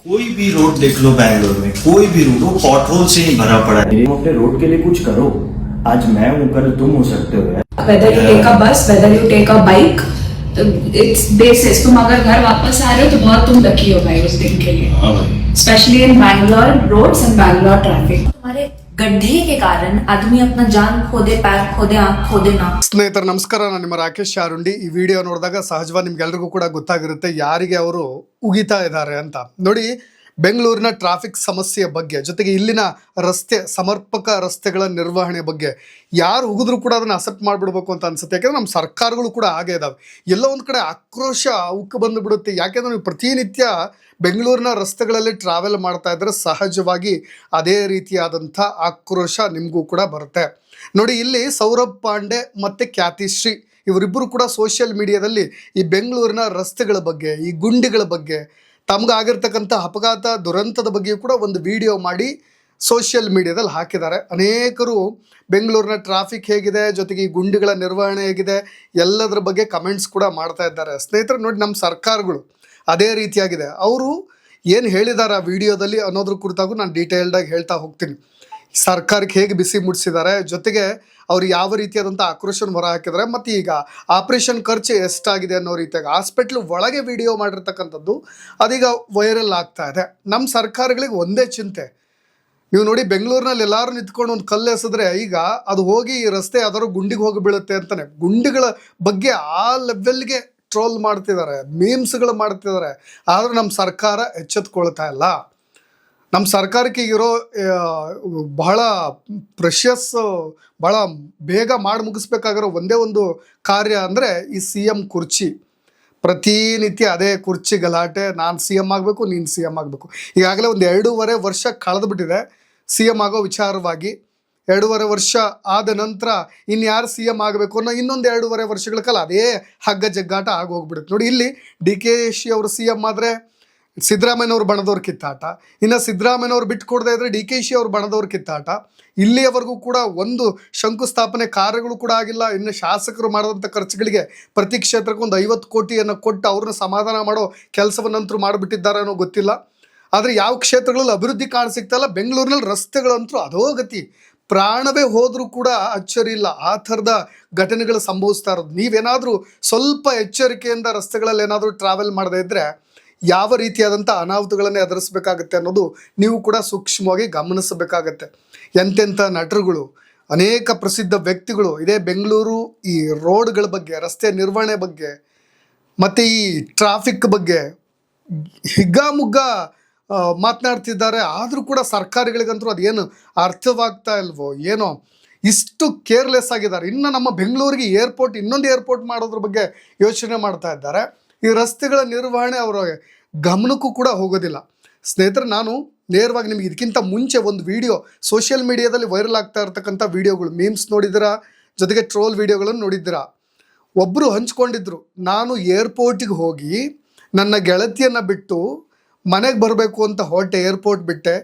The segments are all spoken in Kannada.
कोई भी रोड देख लो बैंगलोर में, कोई भी रोड, वो पॉटहोल से ही भरा पड़ा है। तुम अपने रोड के लिए कुछ करो। आज मैं हूँ, कल तुम हो सकते हो यार। whether you take a bus, whether you take a bike, तो it's basis। तुम अगर घर वापस आ रहे हो तो बहुत तुम लकी हो भाई उस दिन के लिए। हाँ भाई। Especially in Bangalore roads and Bangalore traffic। हमारे गड्ढे के कारण आदमी अपना जान खो दे, पैर खो दे, आंख खो दे ना। ಸ್ನೇಹಿತರೆ ನಮಸ್ಕಾರ, ನಾನು ನಿಮ್ಮ ರಾಕೇಶ್ ಶಾರುಂಡಿ. ಈ ವಿಡಿಯೋ ನೋಡಿದಾಗ ಸಹಜವಾಗಿ ನಿಮ್ಗೆಲ್ರಿಗೂ ಕೂಡ ಗೊತ್ತಾಗಿರುತ್ತೆ ಯಾರಿಗೆ ಅವರು ಉಗಿತಾ ಇದ್ದಾರೆ ಅಂತ. ನೋಡಿ, ಬೆಂಗಳೂರಿನ ಟ್ರಾಫಿಕ್ ಸಮಸ್ಯೆಯ ಬಗ್ಗೆ, ಜೊತೆಗೆ ಇಲ್ಲಿನ ರಸ್ತೆ ಸಮರ್ಪಕ ರಸ್ತೆಗಳ ನಿರ್ವಹಣೆ ಬಗ್ಗೆ ಯಾರು ಉಗಿದ್ರು ಕೂಡ ಅದನ್ನು ಅಕ್ಸೆಪ್ಟ್ ಮಾಡಿಬಿಡ್ಬೇಕು ಅಂತ ಅನ್ಸುತ್ತೆ. ಯಾಕೆಂದರೆ ನಮ್ಮ ಸರ್ಕಾರಗಳು ಕೂಡ ಹಾಗೆ ಇದಾವೆ. ಎಲ್ಲೋ ಒಂದು ಕಡೆ ಆಕ್ರೋಶ ಉಕ್ಕು ಬಂದುಬಿಡುತ್ತೆ. ಯಾಕೆಂದರೆ ನೀವು ಪ್ರತಿನಿತ್ಯ ಬೆಂಗಳೂರಿನ ರಸ್ತೆಗಳಲ್ಲಿ ಟ್ರಾವೆಲ್ ಮಾಡ್ತಾ ಇದ್ದರೆ ಸಹಜವಾಗಿ ಅದೇ ರೀತಿಯಾದಂಥ ಆಕ್ರೋಶ ನಿಮಗೂ ಕೂಡ ಬರುತ್ತೆ. ನೋಡಿ, ಇಲ್ಲಿ ಸೌರಭ್ ಪಾಂಡೆ ಮತ್ತು ಖ್ಯಾತಿಶ್ರೀ ಇವರಿಬ್ಬರು ಕೂಡ ಸೋಷಿಯಲ್ ಮೀಡಿಯಾದಲ್ಲಿ ಈ ಬೆಂಗಳೂರಿನ ರಸ್ತೆಗಳ ಬಗ್ಗೆ, ಈ ಗುಂಡಿಗಳ ಬಗ್ಗೆ, ತಮಗಾಗಿರ್ತಕ್ಕಂಥ ಅಪಘಾತ ದುರಂತದ ಬಗ್ಗೆ ಕೂಡ ಒಂದು ವಿಡಿಯೋ ಮಾಡಿ ಸೋಷಿಯಲ್ ಮೀಡಿಯಾದಲ್ಲಿ ಹಾಕಿದ್ದಾರೆ. ಅನೇಕರು ಬೆಂಗಳೂರಿನ ಟ್ರಾಫಿಕ್ ಹೇಗಿದೆ, ಜೊತೆಗೆ ಈ ಗುಂಡಿಗಳ ನಿರ್ವಹಣೆ ಹೇಗಿದೆ, ಎಲ್ಲದರ ಬಗ್ಗೆ ಕಮೆಂಟ್ಸ್ ಕೂಡ ಮಾಡ್ತಾ ಇದ್ದಾರೆ. ಸ್ನೇಹಿತರೆ ನೋಡಿ, ನಮ್ಮ ಸರ್ಕಾರಗಳು ಅದೇ ರೀತಿಯಾಗಿದೆ. ಅವರು ಏನು ಹೇಳಿದ್ದಾರೆ ಆ ವಿಡಿಯೋದಲ್ಲಿ ಅನ್ನೋದ್ರ ಕುರಿತಾಗೂ ನಾನು ಡೀಟೇಲ್ಡಾಗಿ ಹೇಳ್ತಾ ಹೋಗ್ತೀನಿ. ಸರ್ಕಾರಕ್ಕೆ ಹೇಗೆ ಬಿಸಿ ಮುಟ್ಟಿಸಿದ್ದಾರೆ, ಜೊತೆಗೆ ಅವ್ರು ಯಾವ ರೀತಿಯಾದಂಥ ಆಕ್ರೋಶನ ಹೊರ ಹಾಕಿದ್ದಾರೆ, ಮತ್ತು ಈಗ ಆಪ್ರೇಷನ್ ಖರ್ಚು ಎಷ್ಟಾಗಿದೆ ಅನ್ನೋ ರೀತಿಯಾಗಿ ಹಾಸ್ಪಿಟ್ಲ್ ಒಳಗೆ ವಿಡಿಯೋ ಮಾಡಿರ್ತಕ್ಕಂಥದ್ದು ಅದೀಗ ವೈರಲ್ ಆಗ್ತಾ ಇದೆ. ನಮ್ಮ ಸರ್ಕಾರಗಳಿಗೆ ಒಂದೇ ಚಿಂತೆ. ನೀವು ನೋಡಿ, ಬೆಂಗಳೂರಿನಲ್ಲಿ ಎಲ್ಲರೂ ನಿಂತ್ಕೊಂಡು ಒಂದು ಕಲ್ಲು ಎಸೆದ್ರೆ ಈಗ ಅದು ಹೋಗಿ ಈ ರಸ್ತೆ ಯಾವ್ದಾದ್ರು ಗುಂಡಿಗೆ ಹೋಗಿ ಬೀಳುತ್ತೆ ಅಂತಾನೆ ಗುಂಡಿಗಳ ಬಗ್ಗೆ ಆ ಲೆವೆಲ್ಗೆ ಟ್ರೋಲ್ ಮಾಡ್ತಿದ್ದಾರೆ, ಮೀಮ್ಸ್ಗಳು ಮಾಡ್ತಿದ್ದಾರೆ. ಆದರೂ ನಮ್ಮ ಸರ್ಕಾರ ಎಚ್ಚೆತ್ಕೊಳ್ತಾ ಇಲ್ಲ. ನಮ್ಮ ಸರ್ಕಾರಕ್ಕೆ ಇರೋ ಬಹಳ ಪ್ರೆಷಸ್, ಭಾಳ ಬೇಗ ಮಾಡಿ ಮುಗಿಸ್ಬೇಕಾಗಿರೋ ಒಂದೇ ಒಂದು ಕಾರ್ಯ ಅಂದರೆ ಈ CM ಕುರ್ಚಿ. ಪ್ರತಿನಿತ್ಯ ಅದೇ ಕುರ್ಚಿ ಗಲಾಟೆ. ನಾನು CM ಆಗಬೇಕು, ನೀನು CM ಆಗಬೇಕು. ಈಗಾಗಲೇ ಒಂದು 2.5 ವರ್ಷ ಕಳೆದುಬಿಟ್ಟಿದೆ CM ಆಗೋ ವಿಚಾರವಾಗಿ. 2.5 ವರ್ಷ ಆದ ನಂತರ ಇನ್ಯಾರು CM ಆಗಬೇಕು ಅನ್ನೋ ಇನ್ನೊಂದು 2.5 ವರ್ಷಗಳ ಕಾಲ ಅದೇ ಹಗ್ಗ ಜಗ್ಗಾಟ ಆಗೋಗ್ಬಿಡುತ್ತೆ. ನೋಡಿ, ಇಲ್ಲಿ DKC ಅವರು CM ಆದರೆ ಸಿದ್ದರಾಮಯ್ಯನವ್ರು ಬಣದವ್ರ ಕಿತ್ತಾಟ, ಇನ್ನು ಸಿದ್ದರಾಮಯ್ಯನವ್ರು ಬಿಟ್ಟು ಕೊಡದೇ ಇದ್ದರೆ DKC ಅವ್ರು ಬಣದವ್ರ ಕಿತ್ತಾಟ. ಇಲ್ಲಿಯವರೆಗೂ ಕೂಡ ಒಂದು ಶಂಕುಸ್ಥಾಪನೆ ಕಾರ್ಯಗಳು ಕೂಡ ಆಗಿಲ್ಲ. ಇನ್ನು ಶಾಸಕರು ಮಾಡಿದಂಥ ಖರ್ಚುಗಳಿಗೆ ಪ್ರತಿ ಕ್ಷೇತ್ರಕ್ಕೆ ಒಂದು 50 ಕೋಟಿಯನ್ನು ಕೊಟ್ಟು ಅವ್ರನ್ನ ಸಮಾಧಾನ ಮಾಡೋ ಕೆಲಸವನ್ನಂತರೂ ಮಾಡಿಬಿಟ್ಟಿದ್ದಾರೆ ಅನ್ನೋ ಗೊತ್ತಿಲ್ಲ. ಆದರೆ ಯಾವ ಕ್ಷೇತ್ರಗಳಲ್ಲಿ ಅಭಿವೃದ್ಧಿ ಕಾಣಸಿಗ್ತಲ್ಲ, ಬೆಂಗಳೂರಿನಲ್ಲಿ ರಸ್ತೆಗಳಂತೂ ಅಧೋಗತಿ. ಪ್ರಾಣವೇ ಹೋದರೂ ಕೂಡ ಅಚ್ಚರಿ ಇಲ್ಲ, ಆ ಥರದ ಘಟನೆಗಳು ಸಂಭವಿಸ್ತಾ ಇರೋದು. ನೀವೇನಾದರೂ ಸ್ವಲ್ಪ ಎಚ್ಚರಿಕೆಯಿಂದ ರಸ್ತೆಗಳಲ್ಲಿ ಏನಾದರೂ ಟ್ರಾವೆಲ್ ಮಾಡದೇ ಇದ್ದರೆ ಯಾವ ರೀತಿಯಾದಂಥ ಅನಾಹುತಗಳನ್ನೇ ಎದುರಿಸಬೇಕಾಗತ್ತೆ ಅನ್ನೋದು ನೀವು ಕೂಡ ಸೂಕ್ಷ್ಮವಾಗಿ ಗಮನಿಸಬೇಕಾಗತ್ತೆ. ಎಂತೆಂಥ ನಟರುಗಳು, ಅನೇಕ ಪ್ರಸಿದ್ಧ ವ್ಯಕ್ತಿಗಳು ಇದೇ ಬೆಂಗಳೂರು ಈ ರೋಡ್ಗಳ ಬಗ್ಗೆ, ರಸ್ತೆ ನಿರ್ವಹಣೆ ಬಗ್ಗೆ ಮತ್ತು ಈ ಟ್ರಾಫಿಕ್ ಬಗ್ಗೆ ಹಿಗ್ಗಾಮುಗ್ಗ ಮಾತನಾಡ್ತಿದ್ದಾರೆ. ಆದರೂ ಕೂಡ ಸರ್ಕಾರಗಳಿಗಂತೂ ಅದೇನು ಅರ್ಥವಾಗ್ತಾ ಇಲ್ವೋ ಏನೋ, ಇಷ್ಟು ಕೇರ್ಲೆಸ್ ಆಗಿದ್ದಾರೆ. ಇನ್ನು ನಮ್ಮ ಬೆಂಗಳೂರಿಗೆ ಇನ್ನೊಂದು ಏರ್ಪೋರ್ಟ್ ಮಾಡೋದ್ರ ಬಗ್ಗೆ ಯೋಚನೆ ಮಾಡ್ತಾ ಇದ್ದಾರೆ. ಈ ರಸ್ತೆಗಳ ನಿರ್ವಹಣೆ ಅವರ ಗಮನಕ್ಕೂ ಕೂಡ ಹೋಗೋದಿಲ್ಲ. ಸ್ನೇಹಿತರೆ, ನಾನು ನೇರವಾಗಿ ನಿಮಗೆ ಇದಕ್ಕಿಂತ ಮುಂಚೆ ಒಂದು ವಿಡಿಯೋ ಸೋಷಿಯಲ್ ಮೀಡಿಯಾದಲ್ಲಿ ವೈರಲ್ ಆಗ್ತಾ ಇರ್ತಕ್ಕಂಥ ವಿಡಿಯೋಗಳು, ಮೀಮ್ಸ್ ನೋಡಿದ್ದೀರಾ, ಜೊತೆಗೆ ಟ್ರೋಲ್ ವಿಡಿಯೋಗಳನ್ನು ನೋಡಿದ್ದೀರಾ. ಒಬ್ಬರು ಹಂಚ್ಕೊಂಡಿದ್ರು, ನಾನು ಏರ್ಪೋರ್ಟಿಗೆ ಹೋಗಿ ನನ್ನ ಗೆಳತಿಯನ್ನು ಬಿಟ್ಟು ಮನೆಗೆ ಬರಬೇಕು ಅಂತ ಹೊರಟೆ, ಏರ್ಪೋರ್ಟ್ ಬಿಟ್ಟೆ,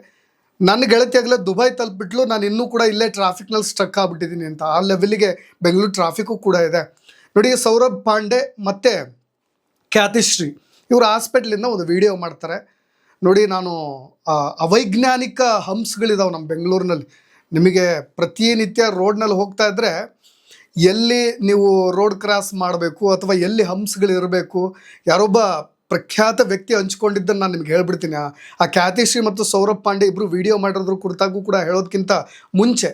ನನ್ನ ಗೆಳತಿಯಾಗಲೇ ದುಬೈ ತಲುಪಿಬಿಟ್ಲು, ನಾನು ಇನ್ನೂ ಕೂಡ ಇಲ್ಲೇ ಟ್ರಾಫಿಕ್ನಲ್ಲಿ ಸ್ಟ್ರಕ್ ಆಗಿಬಿಟ್ಟಿದ್ದೀನಿ ಅಂತ. ಆ ಲೆವೆಲ್ಗೆ ಬೆಂಗಳೂರು ಟ್ರಾಫಿಕ್ಕು ಕೂಡ ಇದೆ. ನೋಡಿ, ಸೌರಭ್ ಪಾಂಡೆ ಮತ್ತು ಖ್ಯಾತಿಶ್ರೀ ಇವರು ಹಾಸ್ಪಿಟ್ಲಿಂದ ಒಂದು ವಿಡಿಯೋ ಮಾಡ್ತಾರೆ. ನೋಡಿ, ನಾನು ಅವೈಜ್ಞಾನಿಕ ಹಂಪ್ಸ್ಗಳಿದಾವೆ ನಮ್ಮ ಬೆಂಗಳೂರಿನಲ್ಲಿ. ನಿಮಗೆ ಪ್ರತಿನಿತ್ಯ ರೋಡ್ನಲ್ಲಿ ಹೋಗ್ತಾ ಇದ್ದರೆ ಎಲ್ಲಿ ನೀವು ರೋಡ್ ಕ್ರಾಸ್ ಮಾಡಬೇಕು ಅಥವಾ ಎಲ್ಲಿ ಹಂಪ್ಸ್ಗಳಿರಬೇಕು, ಯಾರೊಬ್ಬ ಪ್ರಖ್ಯಾತ ವ್ಯಕ್ತಿ ಹಂಚ್ಕೊಂಡಿದ್ದನ್ನು ನಾನು ನಿಮ್ಗೆ ಹೇಳ್ಬಿಡ್ತೀನಿ. ಆ ಖ್ಯಾತಿಶ್ರೀ ಮತ್ತು ಸೌರಭ್ ಪಾಂಡೆ ಇಬ್ಬರು ವಿಡಿಯೋ ಮಾಡಿರೋದ್ರ ಕುರಿತಾಗೂ ಕೂಡ ಹೇಳೋದಕ್ಕಿಂತ ಮುಂಚೆ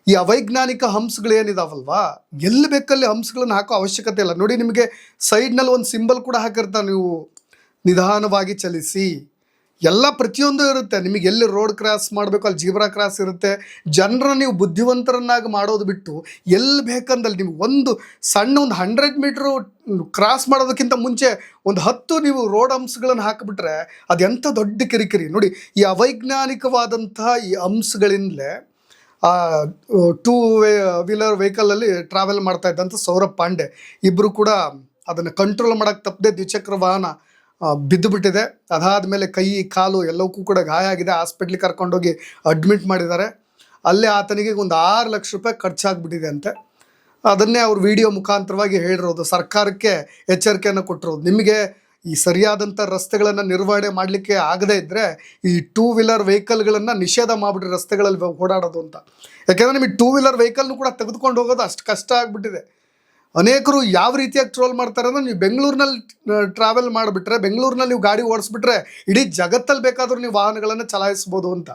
ಈ ಅವೈಜ್ಞಾನಿಕ ಹಂಪ್ಸ್ಗಳೇನಿದಾವಲ್ವಾ, ಎಲ್ಲಿ ಬೇಕಲ್ಲಿ ಹಂಪ್ಸ್ಗಳನ್ನು ಹಾಕೋ ಅವಶ್ಯಕತೆ ಇಲ್ಲ. ನೋಡಿ, ನಿಮಗೆ ಸೈಡ್ನಲ್ಲಿ ಒಂದು ಸಿಂಬಲ್ ಕೂಡ ಹಾಕಿರ್ತಾರೆ, ನೀವು ನಿಧಾನವಾಗಿ ಚಲಿಸಿ, ಎಲ್ಲ ಪ್ರತಿಯೊಂದು ಇರುತ್ತೆ. ನಿಮಗೆ ಎಲ್ಲಿ ರೋಡ್ ಕ್ರಾಸ್ ಮಾಡಬೇಕು ಅಲ್ಲಿ ಜೀಬ್ರಾ ಕ್ರಾಸ್ ಇರುತ್ತೆ. ಜನರನ್ನ ನೀವು ಬುದ್ಧಿವಂತರನ್ನಾಗಿ ಮಾಡೋದು ಬಿಟ್ಟು ಎಲ್ಲಿ ಬೇಕಂದಲ್ಲಿ ನೀವು ಒಂದು ಸಣ್ಣ ಒಂದು 100 ಮೀಟ್ರು ಕ್ರಾಸ್ ಮಾಡೋದಕ್ಕಿಂತ ಮುಂಚೆ ಒಂದು 10 ನೀವು ರೋಡ್ ಹಂಪ್ಸ್ಗಳನ್ನು ಹಾಕಿಬಿಟ್ರೆ ಅದೆಂಥ ದೊಡ್ಡ ಕಿರಿಕಿರಿ. ನೋಡಿ, ಈ ಅವೈಜ್ಞಾನಿಕವಾದಂತಹ ಈ ಹಂಪ್ಸ್ಗಳಿಂದಲೇ 2 ವೀಲರ್ ವೆಹಿಕಲಲ್ಲಿ ಟ್ರಾವೆಲ್ ಮಾಡ್ತಾ ಇದ್ದಂಥ ಸೌರಭ್ ಪಾಂಡೆ ಇಬ್ಬರು ಕೂಡ ಅದನ್ನು ಕಂಟ್ರೋಲ್ ಮಾಡೋಕ್ಕೆ ತಪ್ಪದೆ ದ್ವಿಚಕ್ರ ವಾಹನ ಬಿದ್ದುಬಿಟ್ಟಿದೆ. ಅದಾದಮೇಲೆ ಕೈ ಕಾಲು ಎಲ್ಲವಕ್ಕೂ ಕೂಡ ಗಾಯ ಆಗಿದೆ. ಹಾಸ್ಪಿಟ್ಲಿಗೆ ಕರ್ಕೊಂಡೋಗಿ ಅಡ್ಮಿಟ್ ಮಾಡಿದ್ದಾರೆ. ಅಲ್ಲೇ ಆತನಿಗೆ ಒಂದು 6 ಲಕ್ಷ ರೂಪಾಯಿ ಖರ್ಚಾಗ್ಬಿಟ್ಟಿದೆ ಅಂತೆ. ಅದನ್ನೇ ಅವ್ರು ವಿಡಿಯೋ ಮುಖಾಂತರವಾಗಿ ಹೇಳಿರೋದು, ಸರ್ಕಾರಕ್ಕೆ ಎಚ್ಚರಿಕೆಯನ್ನು ಕೊಟ್ಟಿರೋದು. ನಿಮಗೆ ಈ ಸರಿಯಾದಂಥ ರಸ್ತೆಗಳನ್ನು ನಿರ್ವಹಣೆ ಮಾಡಲಿಕ್ಕೆ ಆಗದೇ ಇದ್ದರೆ ಈ 2 ವೀಲರ್ ವೆಹಿಕಲ್ಗಳನ್ನು ನಿಷೇಧ ಮಾಡಿಬಿಟ್ರಿ ರಸ್ತೆಗಳಲ್ಲಿ ಓಡಾಡೋದು ಅಂತ. ಯಾಕೆಂದರೆ ನಿಮಗೆ 2 ವೀಲರ್ ವೆಹಿಕಲ್ನು ಕೂಡ ತೆಗೆದುಕೊಂಡು ಹೋಗೋದು ಅಷ್ಟು ಕಷ್ಟ ಆಗಿಬಿಟ್ಟಿದೆ. ಅನೇಕರು ಯಾವ ರೀತಿಯಾಗಿ ಟ್ರೋಲ್ ಮಾಡ್ತಾರೆ ಅಂದರೆ, ನೀವು ಬೆಂಗಳೂರಿನಲ್ಲಿ ಟ್ರಾವೆಲ್ ಮಾಡಿಬಿಟ್ರೆ, ಬೆಂಗಳೂರಿನಲ್ಲಿ ನೀವು ಗಾಡಿ ಓಡಿಸ್ಬಿಟ್ರೆ ಇಡೀ ಜಗತ್ತಲ್ಲಿ ಬೇಕಾದರೂ ನೀವು ವಾಹನಗಳನ್ನು ಚಲಾಯಿಸ್ಬೋದು ಅಂತ.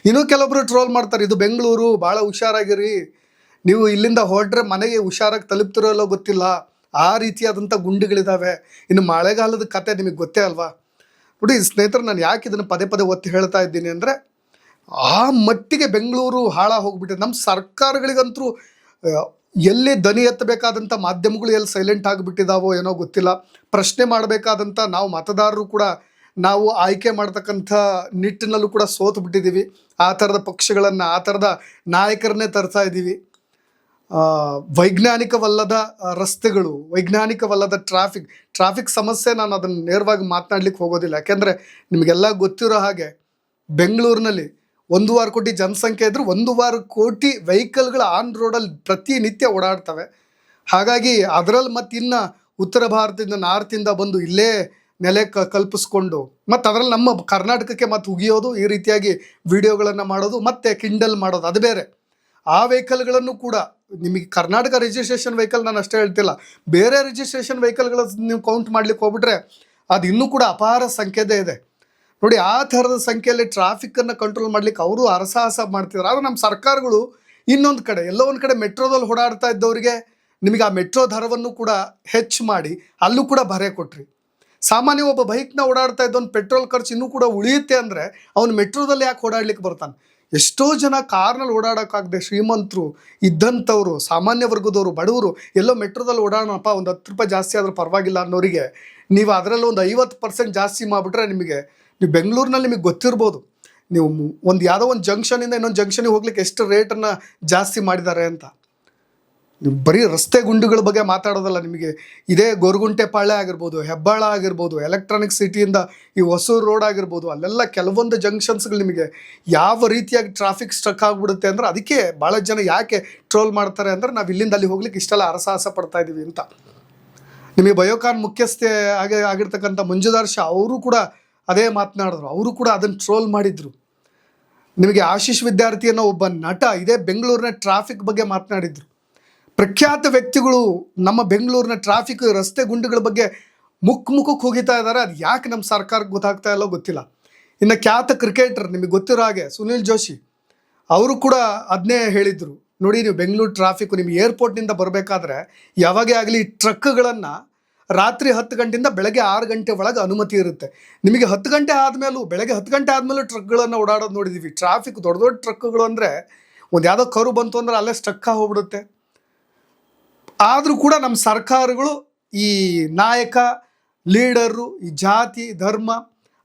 ಇನ್ನೂ ಕೆಲವೊಬ್ಬರು ಟ್ರೋಲ್ ಮಾಡ್ತಾರೆ, ಇದು ಬೆಂಗಳೂರು, ಭಾಳ ಹುಷಾರಾಗಿರಿ, ನೀವು ಇಲ್ಲಿಂದ ಹೊರಟ್ರೆ ಮನೆಗೆ ಹುಷಾರಾಗಿ ತಲುಪ್ತಿರೋಲ್ಲೋ ಗೊತ್ತಿಲ್ಲ, ಆ ರೀತಿಯಾದಂಥ ಗುಂಡಿಗಳಿದ್ದಾವೆ. ಇನ್ನು ಮಳೆಗಾಲದ ಕತೆ ನಿಮಗೆ ಗೊತ್ತೇ ಅಲ್ವಾ. ನೋಡಿ ಸ್ನೇಹಿತರೆ, ನಾನು ಯಾಕೆ ಇದನ್ನು ಪದೇ ಪದೇ ಒತ್ತಿ ಹೇಳ್ತಾ ಇದ್ದೀನಿ ಅಂದರೆ, ಆ ಮಟ್ಟಿಗೆ ಬೆಂಗಳೂರು ಹಾಳಾಗಿ ಹೋಗ್ಬಿಟ್ಟಿದೆ. ನಮ್ಮ ಸರ್ಕಾರಗಳಿಗಂತೂ ಎಲ್ಲಿ ದನಿ ಎತ್ತಬೇಕಾದಂಥ ಮಾಧ್ಯಮಗಳು ಎಲ್ಲಿ ಸೈಲೆಂಟ್ ಆಗಿಬಿಟ್ಟಿದ್ದಾವೋ ಏನೋ ಗೊತ್ತಿಲ್ಲ. ಪ್ರಶ್ನೆ ಮಾಡಬೇಕಾದಂಥ ನಾವು ಮತದಾರರು ಕೂಡ ನಾವು ಆಯ್ಕೆ ಮಾಡ್ತಕ್ಕಂಥ ನಿಟ್ಟಿನಲ್ಲೂ ಕೂಡ ಸೋತು ಬಿಟ್ಟಿದ್ದೀವಿ. ಆ ಥರದ ಪಕ್ಷಗಳನ್ನು, ಆ ಥರದ ನಾಯಕರನ್ನೇ ತರ್ತಾ ಇದ್ದೀವಿ. ವೈಜ್ಞಾನಿಕವಲ್ಲದ ರಸ್ತೆಗಳು, ವೈಜ್ಞಾನಿಕವಲ್ಲದ ಟ್ರಾಫಿಕ್ ಸಮಸ್ಯೆ, ನಾನು ಅದನ್ನು ನೇರವಾಗಿ ಮಾತನಾಡ್ಲಿಕ್ಕೆ ಹೋಗೋದಿಲ್ಲ. ಯಾಕೆಂದರೆ ನಿಮಗೆಲ್ಲ ಗೊತ್ತಿರೋ ಹಾಗೆ ಬೆಂಗಳೂರಿನಲ್ಲಿ 1.25 ಕೋಟಿ ಜನಸಂಖ್ಯೆ ಇದ್ದರೂ 1.25 ಕೋಟಿ ವೆಹಿಕಲ್ಗಳು ಆನ್ ರೋಡಲ್ಲಿ ಪ್ರತಿನಿತ್ಯ ಓಡಾಡ್ತವೆ. ಹಾಗಾಗಿ ಅದರಲ್ಲಿ ಮತ್ತು ಇನ್ನು ಉತ್ತರ ಭಾರತದಿಂದ ನಾರ್ತಿಂದ ಬಂದು ಇಲ್ಲೇ ನೆಲೆ ಕಲ್ಪಿಸ್ಕೊಂಡು ಮತ್ತು ಅದರಲ್ಲಿ ನಮ್ಮ ಕರ್ನಾಟಕಕ್ಕೆ ಮತ್ತು ಉಗಿಯೋದು, ಈ ರೀತಿಯಾಗಿ ವಿಡಿಯೋಗಳನ್ನು ಮಾಡೋದು ಮತ್ತು ಕಿಂಡಲ್ ಮಾಡೋದು, ಅದು ಬೇರೆ. ಆ ವೆಹಿಕಲ್ಗಳನ್ನು ಕೂಡ ನಿಮಗೆ ಕರ್ನಾಟಕ ರಿಜಿಸ್ಟ್ರೇಷನ್ ವೆಹಿಕಲ್ ನಾನು ಅಷ್ಟೇ ಹೇಳ್ತಿಲ್ಲ, ಬೇರೆ ರಿಜಿಸ್ಟ್ರೇಷನ್ ವೆಹಿಕಲ್ಗಳ ನೀವು ಕೌಂಟ್ ಮಾಡ್ಲಿಕ್ಕೆ ಹೋಗ್ಬಿಟ್ರೆ ಅದು ಇನ್ನೂ ಕೂಡ ಅಪಾರ ಸಂಖ್ಯೆದೇ ಇದೆ. ನೋಡಿ, ಆ ಥರದ ಸಂಖ್ಯೆಯಲ್ಲಿ ಟ್ರಾಫಿಕ್ಕನ್ನು ಕಂಟ್ರೋಲ್ ಮಾಡಲಿಕ್ಕೆ ಅವರು ಹರಸಾಹಸ ಮಾಡ್ತಿದ್ದಾರೆ. ಆದರೆ ನಮ್ಮ ಸರ್ಕಾರಗಳು ಇನ್ನೊಂದು ಕಡೆ, ಎಲ್ಲೋ ಒಂದು ಕಡೆ ಮೆಟ್ರೋದಲ್ಲಿ ಓಡಾಡ್ತಾ ಇದ್ದವರಿಗೆ ನಿಮಗೆ ಆ ಮೆಟ್ರೋ ದರವನ್ನು ಕೂಡ ಹೆಚ್ಚು ಮಾಡಿ ಅಲ್ಲೂ ಕೂಡ ಬರೆ ಕೊಟ್ರಿ. ಸಾಮಾನ್ಯ ಒಬ್ಬ ಬೈಕ್ನ ಓಡಾಡ್ತಾ ಇದ್ದವನು ಪೆಟ್ರೋಲ್ ಖರ್ಚು ಇನ್ನೂ ಕೂಡ ಉಳಿಯುತ್ತೆ ಅಂದರೆ ಅವನು ಮೆಟ್ರೋದಲ್ಲಿ ಯಾಕೆ ಓಡಾಡ್ಲಿಕ್ಕೆ ಬರ್ತಾನೆ? ಎಷ್ಟೋ ಜನ ಕಾರ್ನಲ್ಲಿ ಓಡಾಡೋಕ್ಕಾಗದೆ ಶ್ರೀಮಂತರು ಇದ್ದಂಥವ್ರು, ಸಾಮಾನ್ಯ ವರ್ಗದವರು, ಬಡವರು ಎಲ್ಲೋ ಮೆಟ್ರೋದಲ್ಲಿ ಓಡಾಡೋಣಪ್ಪ, ಒಂದು 10 ರೂಪಾಯಿ ಜಾಸ್ತಿ ಆದರೂ ಪರವಾಗಿಲ್ಲ ಅನ್ನೋರಿಗೆ ನೀವು ಅದರಲ್ಲಿ ಒಂದು 50% ಜಾಸ್ತಿ ಮಾಡಿಬಿಟ್ರೆ ನೀವು ಬೆಂಗಳೂರಿನಲ್ಲಿ ನಿಮಗೆ ಗೊತ್ತಿರ್ಬೋದು, ನೀವು ಯಾವುದೋ ಒಂದು ಜಂಕ್ಷನಿಂದ ಇನ್ನೊಂದು ಜಂಕ್ಷನಿಗೆ ಹೋಗ್ಲಿಕ್ಕೆ ಎಷ್ಟು ರೇಟನ್ನು ಜಾಸ್ತಿ ಮಾಡಿದ್ದಾರೆ ಅಂತ. ನೀವು ಬರೀ ರಸ್ತೆ ಗುಂಡಿಗಳ ಬಗ್ಗೆ ಮಾತಾಡೋದಲ್ಲ, ನಿಮಗೆ ಇದೇ ಗೊರಗುಂಟೆಪಾಳ್ಯ ಆಗಿರ್ಬೋದು, ಹೆಬ್ಬಾಳ ಆಗಿರ್ಬೋದು, ಎಲೆಕ್ಟ್ರಾನಿಕ್ ಸಿಟಿಯಿಂದ ಈ ಹೊಸೂರು ರೋಡ್ ಆಗಿರ್ಬೋದು, ಅಲ್ಲೆಲ್ಲ ಕೆಲವೊಂದು ಜಂಕ್ಷನ್ಸ್ಗಳು ನಿಮಗೆ ಯಾವ ರೀತಿಯಾಗಿ ಟ್ರಾಫಿಕ್ ಸ್ಟ್ರಕ್ ಆಗಿಬಿಡುತ್ತೆ ಅಂದರೆ, ಅದಕ್ಕೆ ಭಾಳ ಜನ ಯಾಕೆ ಟ್ರೋಲ್ ಮಾಡ್ತಾರೆ ಅಂದರೆ, ನಾವು ಇಲ್ಲಿಂದ ಅಲ್ಲಿ ಹೋಗ್ಲಿಕ್ಕೆ ಇಷ್ಟೆಲ್ಲ ಹರಸಾಹಸ ಪಡ್ತಾ ಇದ್ದೀವಿ ಅಂತ. ನಿಮಗೆ ಬಯೋಕಾನ್ ಮುಖ್ಯಸ್ಥೆ ಆಗಿರ್ತಕ್ಕಂಥ ಮಂಜುದಾರ್ ಶಾ ಅವರು ಕೂಡ ಅದೇ ಮಾತನಾಡಿದ್ರು, ಅವರು ಕೂಡ ಅದನ್ನು ಟ್ರೋಲ್ ಮಾಡಿದರು. ನಿಮಗೆ ಆಶೀಶ್ ವಿದ್ಯಾರ್ಥಿ ಅನ್ನೋ ಒಬ್ಬ ನಟ ಇದೇ ಬೆಂಗಳೂರಿನ ಟ್ರಾಫಿಕ್ ಬಗ್ಗೆ ಮಾತನಾಡಿದರು. ಪ್ರಖ್ಯಾತ ವ್ಯಕ್ತಿಗಳು ನಮ್ಮ ಬೆಂಗಳೂರಿನ ಟ್ರಾಫಿಕ್, ರಸ್ತೆ ಗುಂಡಿಗಳ ಬಗ್ಗೆ ಮುಖಕ್ಕೆ ಹೋಗಿತಾ ಇದ್ದಾರೆ. ಅದು ಯಾಕೆ ನಮ್ಮ ಸರ್ಕಾರಕ್ಕೆ ಗೊತ್ತಾಗ್ತಾ ಇಲ್ಲೋ ಗೊತ್ತಿಲ್ಲ. ಇನ್ನು ಖ್ಯಾತ ಕ್ರಿಕೆಟರ್ ನಿಮಗೆ ಗೊತ್ತಿರೋ ಹಾಗೆ ಸುನಿಲ್ ಜೋಶಿ ಅವರು ಕೂಡ ಅದನ್ನೇ ಹೇಳಿದರು. ನೋಡಿ, ನೀವು ಬೆಂಗಳೂರು ಟ್ರಾಫಿಕ್ಕು, ನಿಮಗೆ ಏರ್ಪೋರ್ಟ್ನಿಂದ ಬರಬೇಕಾದ್ರೆ ಯಾವಾಗೇ ಆಗಲಿ ಟ್ರಕ್ಗಳನ್ನು ರಾತ್ರಿ 10 ಗಂಟೆಯಿಂದ ಬೆಳಗ್ಗೆ 6 ಗಂಟೆ ಒಳಗೆ ಅನುಮತಿ ಇರುತ್ತೆ. ನಿಮಗೆ 10 ಗಂಟೆ ಆದಮೇಲೂ, ಬೆಳಗ್ಗೆ 10 ಗಂಟೆ ಆದಮೇಲೂ ಟ್ರಕ್ಗಳನ್ನು ಓಡಾಡೋದು ನೋಡಿದ್ದೀವಿ. ಟ್ರಾಫಿಕ್ ದೊಡ್ಡ ದೊಡ್ಡ ಟ್ರಕ್ಗಳು ಅಂದರೆ ಒಂದು ಯಾವುದೋ ಕರು ಬಂತು ಅಂದರೆ ಅಲ್ಲೇ ಸ್ಟಕ್ ಹೋಗ್ಬಿಡುತ್ತೆ. ಆದರೂ ಕೂಡ ನಮ್ಮ ಸರ್ಕಾರಗಳು ಈ ನಾಯಕ, ಲೀಡರು, ಈ ಜಾತಿ, ಧರ್ಮ,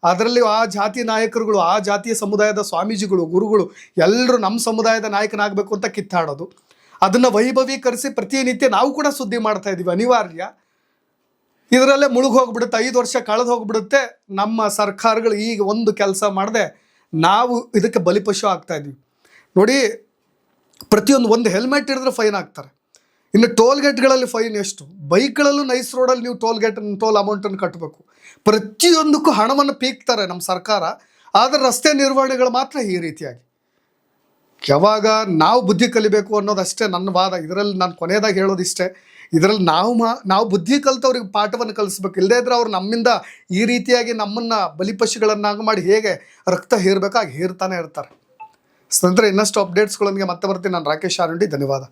ಅದರಲ್ಲಿ ಆ ಜಾತಿ ನಾಯಕರುಗಳು, ಆ ಜಾತಿಯ ಸಮುದಾಯದ ಸ್ವಾಮೀಜಿಗಳು, ಗುರುಗಳು ಎಲ್ಲರೂ ನಮ್ಮ ಸಮುದಾಯದ ನಾಯಕನಾಗಬೇಕು ಅಂತ ಕಿತ್ತಾಡೋದು, ಅದನ್ನು ವೈಭವೀಕರಿಸಿ ಪ್ರತಿನಿತ್ಯ ನಾವು ಕೂಡ ಸುದ್ದಿ ಮಾಡ್ತಾ ಇದ್ದೀವಿ. ಅನಿವಾರ್ಯ. ಇದರಲ್ಲೇ ಮುಳುಗೋಗ್ಬಿಡುತ್ತೆ, 5 ವರ್ಷ ಕಳೆದು ಹೋಗ್ಬಿಡುತ್ತೆ. ನಮ್ಮ ಸರ್ಕಾರಗಳು ಈಗ ಒಂದು ಕೆಲಸ ಮಾಡದೆ ನಾವು ಇದಕ್ಕೆ ಬಲಿಪಶು ಆಗ್ತಾ ಇದ್ವಿ. ನೋಡಿ, ಒಂದು ಹೆಲ್ಮೆಟ್ ಹಿಡಿದ್ರೆ ಫೈನ್ ಹಾಕ್ತಾರೆ. ಇನ್ನು ಟೋಲ್ ಗೇಟ್ಗಳಲ್ಲಿ ಫೈನ್ ಎಷ್ಟು? ಬೈಕ್ಗಳಲ್ಲೂ ನೈಸ್ ರೋಡಲ್ಲಿ ನೀವು ಟೋಲ್ ಅಮೌಂಟನ್ನು ಕಟ್ಟಬೇಕು. ಪ್ರತಿಯೊಂದಕ್ಕೂ ಹಣವನ್ನು ಪೀಕ್ತಾರೆ ನಮ್ಮ ಸರ್ಕಾರ. ಆದರೆ ರಸ್ತೆ ನಿರ್ವಹಣೆಗಳು ಮಾತ್ರ ಈ ರೀತಿಯಾಗಿ. ಯಾವಾಗ ನಾವು ಬುದ್ಧಿ ಕಲಿಬೇಕು ಅನ್ನೋದಷ್ಟೇ ನನ್ನ ವಾದ. ಇದರಲ್ಲಿ ನಾನು ಕೊನೆಯದಾಗಿ ಹೇಳೋದಿಷ್ಟೇ, ಇದರಲ್ಲಿ ನಾವು ಬುದ್ಧಿ ಕಲಿತವ್ರಿಗೆ ಪಾಠವನ್ನು ಕಲಿಸ್ಬೇಕು. ಇಲ್ಲದೇ ಇದ್ರೆ ಅವ್ರು ನಮ್ಮಿಂದ ಈ ರೀತಿಯಾಗಿ ನಮ್ಮನ್ನು ಬಲಿಪಶುಗಳನ್ನಾಗಿ ಮಾಡಿ ಹೇಗೆ ರಕ್ತ ಹೇರಬೇಕು ಹಾಗೆ ಹೇರ್ತಾನೆ ಇರ್ತಾರೆ. ಸ್ನೇಹಿತರೆ, ಇನ್ನಷ್ಟು ಅಪ್ಡೇಟ್ಸ್ಗಳೊಂದಿಗೆ ಮತ್ತೆ ಬರ್ತೀನಿ. ನಾನು ರಾಕೇಶ್ ಆರುಂಡಿ. ಧನ್ಯವಾದ.